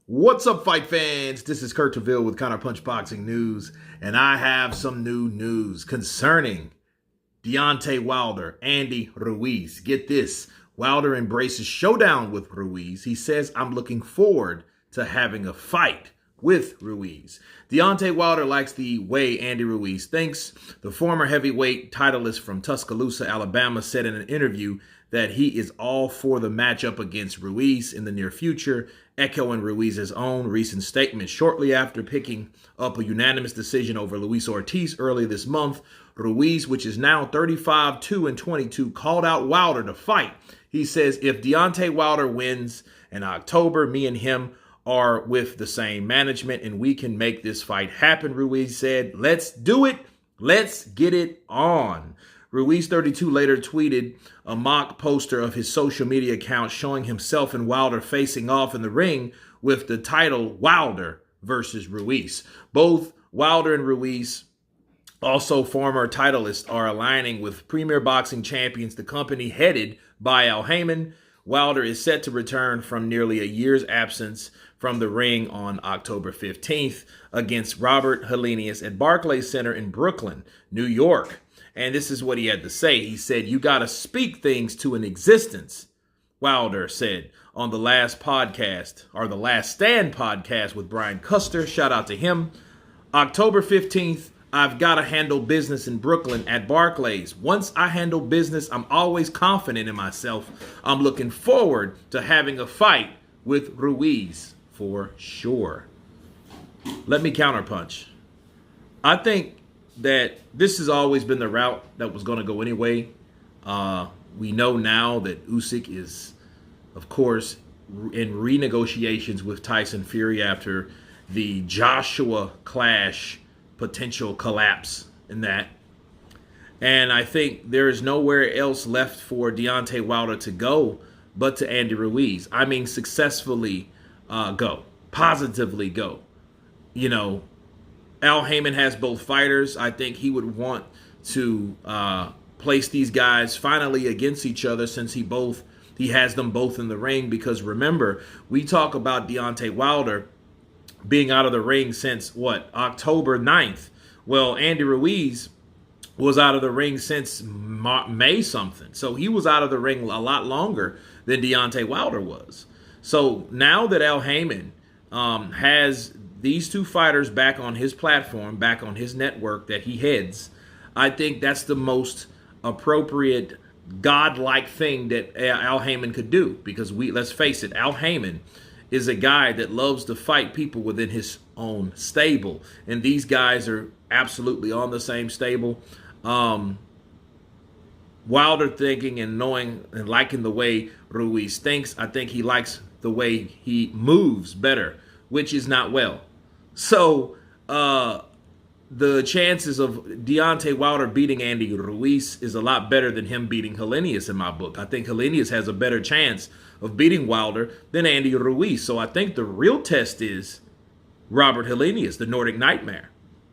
What's up, fight fans? This is Kurt Taville with Counterpunch Boxing News, and I have some new news concerning Deontay Wilder, Andy Ruiz. Get this, Wilder embraces showdown with Ruiz. He says, I'm looking forward to having a fight with Ruiz. Deontay Wilder likes the way Andy Ruiz thinks. The former heavyweight titleist from Tuscaloosa, Alabama, said in an interview that he is all for the matchup against Ruiz in the near future, echoing Ruiz's own recent statement. Shortly after picking up a unanimous decision over Luis Ortiz early this month, Ruiz, which is now 35-2-22, called out Wilder to fight. He says, if Deontay Wilder wins in October, me and him are with the same management and we can make this fight happen, Ruiz said. Let's do it. Let's get it on. Ruiz, 32, later tweeted a mock poster of his social media account showing himself and Wilder facing off in the ring with the title Wilder versus Ruiz. Both Wilder and Ruiz, also former titleists, are aligning with Premier Boxing Champions, the company headed by Al Haymon. Wilder is set to return from nearly a year's absence from the ring on October 15th against Robert Helenius at Barclays Center in Brooklyn, New York. And this is what he had to say. He said, you got to speak things to an existence, Wilder said on the last podcast, or the Last Stand podcast with Brian Custer. Shout out to him. October 15th, I've got to handle business in Brooklyn at Barclays. Once I handle business, I'm always confident in myself. I'm looking forward to having a fight with Ruiz for sure. Let me counterpunch. I think that this has always been the route that was going to go anyway. We know now that Usyk is, of course, in renegotiations with Tyson Fury after the Joshua clash potential collapse in that. And I think there is nowhere else left for Deontay Wilder to go but to Andy Ruiz. I mean, successfully go, positively go. You know, Al Haymon has both fighters. I think he would want to place these guys finally against each other since he has them both in the ring. Because remember, we talk about Deontay Wilder being out of the ring since, October 9th. Well, Andy Ruiz was out of the ring since May something. So he was out of the ring a lot longer than Deontay Wilder was. So now that Al Haymon has these two fighters back on his platform, back on his network that he heads, I think that's the most appropriate, godlike thing that Al Haymon could do. Because let's face it, Al Haymon is a guy that loves to fight people within his own stable. And these guys are absolutely on the same stable. Wilder thinking and knowing and liking the way Ruiz thinks. I think he likes the way he moves better, which is not well. So the chances of Deontay Wilder beating Andy Ruiz is a lot better than him beating Helenius in my book. I think Helenius has a better chance of beating Wilder than Andy Ruiz. So I think the real test is Robert Helenius, the Nordic Nightmare,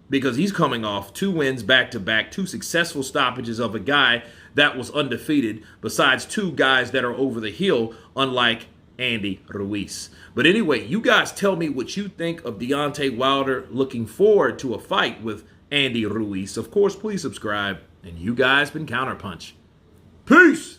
because he's coming off 2 wins back-to-back, 2 successful stoppages of a guy that was undefeated, besides 2 guys that are over the hill, unlike Andy Ruiz. But anyway, you guys tell me what you think of Deontay Wilder. Looking forward to a fight with Andy Ruiz. Of course, please subscribe. And you guys been Counterpunch. Peace!